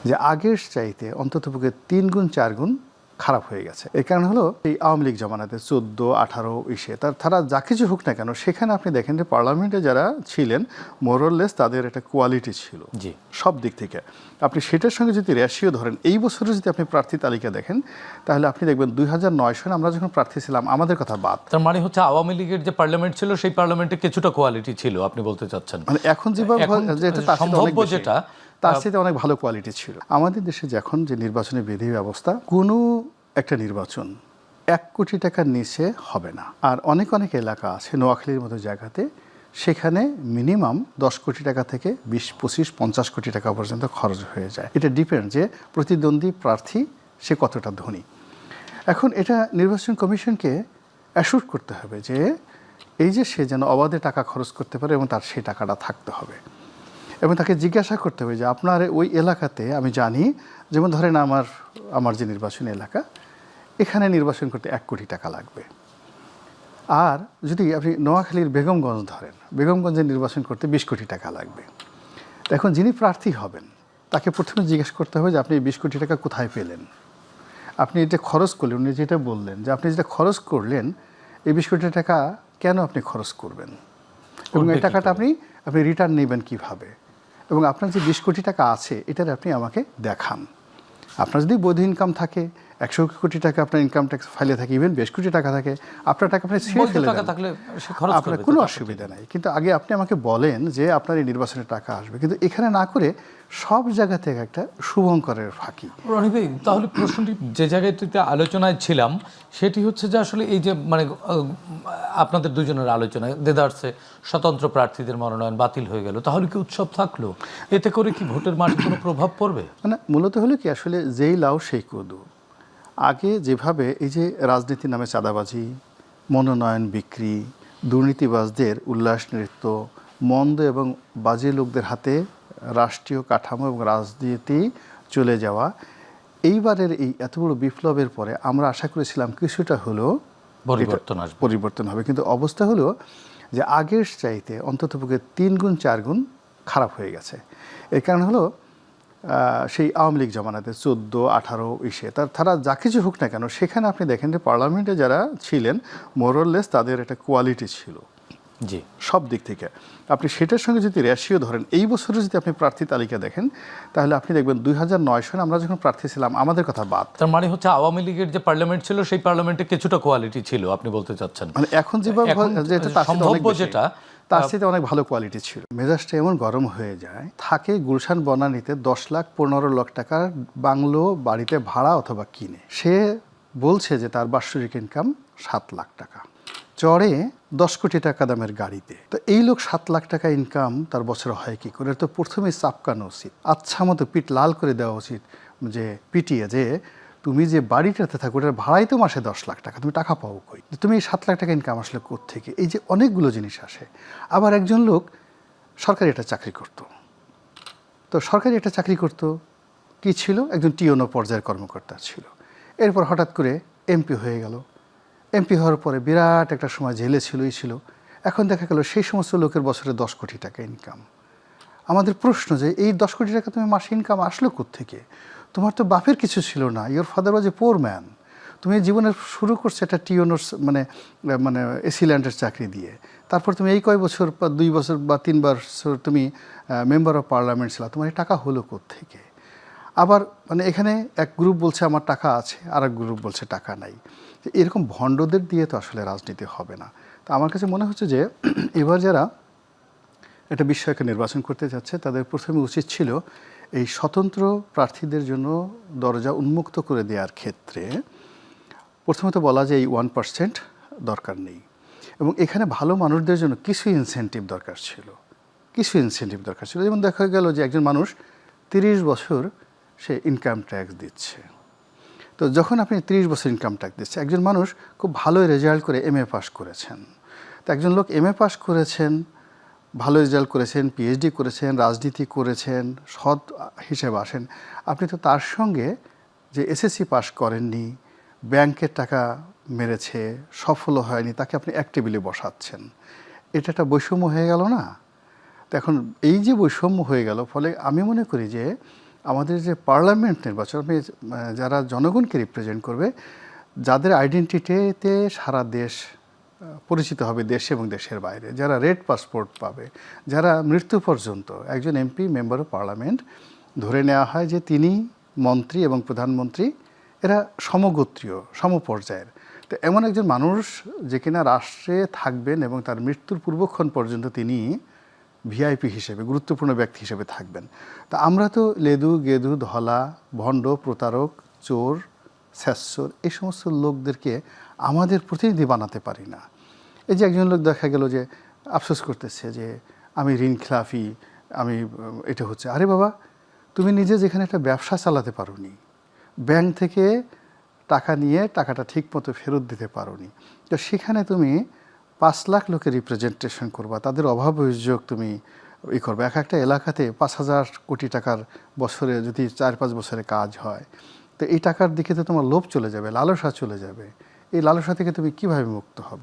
যে আগের চাইতে অন্ততপক্ষে 3 গুণ 4 গুণ খারাপ হয়ে গেছে। এই কারণ হলো এই আওয়ামী লীগ জমানাতে 14, 18 ইসে তারা যা কিছু হোক না কেন, সেখানে আপনি দেখেন যে পার্লামেন্টে যারা ছিলেন মোরলেস তাদের একটা কোয়ালিটি ছিল সব দিক থেকে। আপনি সেটার সঙ্গে যদি রেশিও ধরেন, এই বছরে যদি আপনি প্রার্থী তালিকা দেখেন, তাহলে আপনি দেখবেন 2009 সালে আমরা যখন প্রার্থী ছিলাম, আমাদের কথা বাদ, তার মানে হচ্ছে আওয়ামী লীগের যে পার্লামেন্ট ছিল সেই পার্লামেন্টে কিছুটা কোয়ালিটি ছিল আপনি বলতে চাচ্ছেন। মানে এখন যেভাবে সম্ভাব্য যেটা তার সাথে অনেক ভালো কোয়ালিটি ছিল। আমাদের দেশে যখন যে নির্বাচনী বিধি ব্যবস্থা, কোনো একটা নির্বাচন 1 কোটি টাকার নিচে হবে না। আর অনেক অনেক এলাকা আছে নোয়াখালীর মতো জায়গাতে, সেখানে মিনিমাম 10 কোটি টাকা থেকে 20, 25, 50 কোটি টাকা পর্যন্ত খরচ হয়ে যায়। এটা ডিপেন্ড যে প্রতিদ্বন্দ্বী প্রার্থী সে কতটা ধনী। এখন এটা নির্বাচন কমিশনকে অ্যাসুর করতে হবে যে এই যে সে যেন অবাধে টাকা খরচ করতে পারে এবং তার সেই টাকাটা থাকতে হবে। এবং তাকে জিজ্ঞাসা করতে হবে যে আপনার ওই এলাকাতে, আমি জানি যেমন ধরেন আমার যে নির্বাচনী এলাকা, এখানে নির্বাচন করতে 1 কোটি টাকা লাগবে। আর যদি আপনি নোয়াখালীর বেগমগঞ্জ ধরেন, বেগমগঞ্জে নির্বাচন করতে 20 কোটি টাকা লাগবে। এখন যিনি প্রার্থী হবেন তাকে প্রথমে জিজ্ঞেস করতে হবে যে আপনি 20 কোটি টাকা কোথায় পেলেন, আপনি এটা খরচ করলেন, উনি যেটা বললেন যে আপনি যেটা খরচ করলেন, এই 20 কোটি টাকা কেন আপনি খরচ করবেন, এবং এই টাকাটা আপনি রিটার্ন নেবেন কিভাবে, এবং আপনার যে 20 কোটি টাকা আছে এটার আপনি আমাকে দেখান। আপনার যদি বৈধ ইনকাম থাকে, 100 কোটি টাকা আপনার ইনকাম ট্যাক্স ফাইলে থাকে, ইভেন 20 কোটি টাকা থাকে, আপনার টাকা আপনি ছেড়ে ফেলে দেন, আপনার কোনো অসুবিধা নাই। কিন্তু আগে আপনি আমাকে বলেন যে আপনার এই নির্বাচনের টাকা আসবে, কিন্তু এখানে না করে সব জায়গা থেকে একটা শুভঙ্করের ফাঁকি। রনি ভাই, তাহলে প্রশ্নটি যে জায়গাটিতে আলোচনায় ছিলাম সেটি হচ্ছে যে আসলে এই যে মানে আপনাদের দুজনের আলোচনায় দেদারসে স্বতন্ত্র প্রার্থীদের মনোনয়ন বাতিল হয়ে গেল, তাহলে কি উৎসব থাকলো? এতে করে কি ভোটের মাঠে কোনো প্রভাব পড়বে? মানে মূলত হলো কি, আসলে যেই লাউ সেই কদু। আগে যেভাবে এই যে রাজনীতির নামে চাঁদাবাজি, মনোনয়ন বিক্রি, দুর্নীতিবাজদের উল্লাস নৃত্য, মন্দ এবং বাজে লোকদের হাতে রাষ্ট্রীয় কাঠামো এবং রাজনীতি চলে যাওয়া, এইবারের এই এত বড় বিপ্লবের পরে আমরা আশা করেছিলাম কিছুটা হলেও পরিবর্তন হবে, কিন্তু অবস্থা হলো যে আগের চাইতে অন্ততপক্ষে 3 গুণ 4 গুণ খারাপ হয়ে গেছে। এর কারণ হলো সেই আওয়ামী লীগ জমানাতে 14, 18 ইসে তারা যা কিছু হোক না কেন, সেখানে আপনি দেখেন যে পার্লামেন্টে যারা ছিলেন মোরলেস তাদের একটা কোয়ালিটি ছিল সব দিক থেকে। আপনি সেটার সঙ্গে যদি রেশিও ধরেন, এই বছরে যদি আপনি প্রার্থী তালিকা দেখেন, তাহলে আপনি দেখবেন 2009 সালে আমরা যখন প্রার্থী ছিলাম, আমাদের কথা বাদ, তার মানে হচ্ছে আওয়ামী লীগের যে পার্লামেন্ট ছিল সেই পার্লামেন্টে কিছুটা কোয়ালিটি ছিল আপনি বলতে চাচ্ছেন। মানে এখন যেভাবে তার সাথে অনেক ভালো কোয়ালিটি ছিল। মেজাজটা এমন গরম হয়ে যায়, থাকে গুলশান বনানীতে 10 লাখ 15 লাখ টাকার বাংলো বাড়িতে ভাড়া অথবা কিনে, সে বলছে যে তার বাৎসরিক ইনকাম 7 লাখ টাকা, চড়ে 10 কোটি টাকা দামের গাড়িতে। তো এই লোক 7 লাখ টাকা ইনকাম তার বছরে হয় কি করে? তো প্রথমেই চাপকানো উচিত, আচ্ছা মতো পিঠ লাল করে দেওয়া উচিত, যে পিটিয়ে যে তুমি যে বাড়িটাতে থাকো ওটার ভাড়াই তো মাসে 10 লাখ টাকা, তুমি টাকা পাও কই? তুমি এই 7 লাখ টাকা ইনকাম আসলে কোত্থেকে? এই যে অনেকগুলো জিনিস আসে। আবার একজন লোক সরকারি একটা চাকরি করত, তো সরকারি একটা চাকরি করত কি ছিল, একজন টিওনো পর্যায়ের কর্মকর্তা ছিল। এরপর হঠাৎ করে এমপি হয়ে গেল। এমপি হওয়ার পরে বিরাট একটা সময় জেলে ছিল। এখন দেখা গেল সেই সমস্ত লোকের বছরে 10 কোটি টাকা ইনকাম। আমাদের প্রশ্ন যে এই 10 কোটি টাকা তুমি মাসে ইনকাম আসলো কোত্থেকে? তোমার তো বাপের কিছু ছিল না, your father was A poor man. তুমি জীবনের শুরু করছো একটা টিওনোর মানে এসিল্যান্ডের চাকরি দিয়ে, তারপর তুমি এই কয় বছর 2 বছর বা 3 বছর তুমি মেম্বার অফ পার্লামেন্ট ছিল, তোমার এই টাকা হলো কোত্থেকে? আবার মানে এখানে এক গ্রুপ বলছে আমার টাকা আছে, আর এক গ্রুপ বলছে টাকা নাই। এরকম ভণ্ডদের দিয়ে তো আসলে রাজনীতি হবে না। তো আমার কাছে মনে হচ্ছে যে এবার যারা একটা বিষয়কে নির্বাচন করতে যাচ্ছে, তাদের প্রথমে উচিত ছিল এই স্বতন্ত্র প্রার্থীদের জন্য দরজা উন্মুক্ত করে দেওয়ার ক্ষেত্রে প্রথমত বলা যে এই 1% দরকার নেই, এবং এখানে ভালো মানুষদের জন্য কিছু ইনসেন্টিভ দরকার ছিল। যেমন দেখা গেল যে একজন মানুষ 30 বছর সে ইনকাম ট্যাক্স দিচ্ছে। তো যখন আপনি 30 বছর ইনকাম ট্যাক্স দিচ্ছে, একজন মানুষ খুব ভালো রেজাল্ট করে MA পাস করেছেন, তো একজন লোক MA পাস করেছেন, ভালো রেজাল্ট করেছেন, PhD করেছেন, রাজনীতি করেছেন, সৎ হিসেবে আসেন, আপনি তো তার সঙ্গে যে SSC পাস করেননি, ব্যাংকের টাকা মেরেছে, সফল হয়নি, তাকে আপনি এক টেবিলে বসাচ্ছেন। এটা একটা বৈষম্য হয়ে গেল না? তো এখন এই যে বৈষম্য হয়ে গেল, ফলে আমি মনে করি যে আমাদের যে পার্লামেন্ট নির্বাচন যারা জনগণকে রিপ্রেজেন্ট করবে, যাদের আইডেন্টিটিতে সারা দেশ পরিচিত হবে, দেশে এবং দেশের বাইরে, যারা রেড পাসপোর্ট পাবে, যারা মৃত্যু পর্যন্ত একজন এমপি মেম্বার অফ পার্লামেন্ট ধরে নেওয়া হয় যে তিনি মন্ত্রী এবং প্রধানমন্ত্রী এরা সমগোত্রীয় সমপর্যায়ের। তো এমন একজন মানুষ যে কিনা রাষ্ট্রে থাকবেন এবং তার মৃত্যুর পূর্বক্ষণ পর্যন্ত তিনি ভিআইপি হিসেবে, গুরুত্বপূর্ণ ব্যক্তি হিসেবে থাকবেন। তা আমরা তো লেদু গেদু ধলা ভণ্ড প্রতারক চোর স্যাসর এই সমস্ত লোকদেরকে আমাদের প্রতিনিধি বানাতে পারি না। এই যে একজন লোক দেখা গেল যে আফসোস করতেছে যে আমি ঋণ খেলাফি, আমি এটা হচ্ছে, আরে বাবা তুমি নিজে যেখানে একটা ব্যবসা চালাতে পারোনি, ব্যাংক থেকে টাকা নিয়ে টাকাটা ঠিক মতো ফেরত দিতে পারোনি, তো সেখানে তুমি 5 লাখ লোকের রিপ্রেজেন্টেশন করবা, তাদের অভাব অভিযোগ তুমি করবে। একটা এলাকাতে 5,000 কোটি টাকার বছরে যদি 4-5 বছরে কাজ হয়, তো এই টাকার দিকে তো তোমার লোভ চলে যাবে, লালসা চলে যাবে। এই লালসা থেকে তুমি কিভাবে মুক্ত হবে?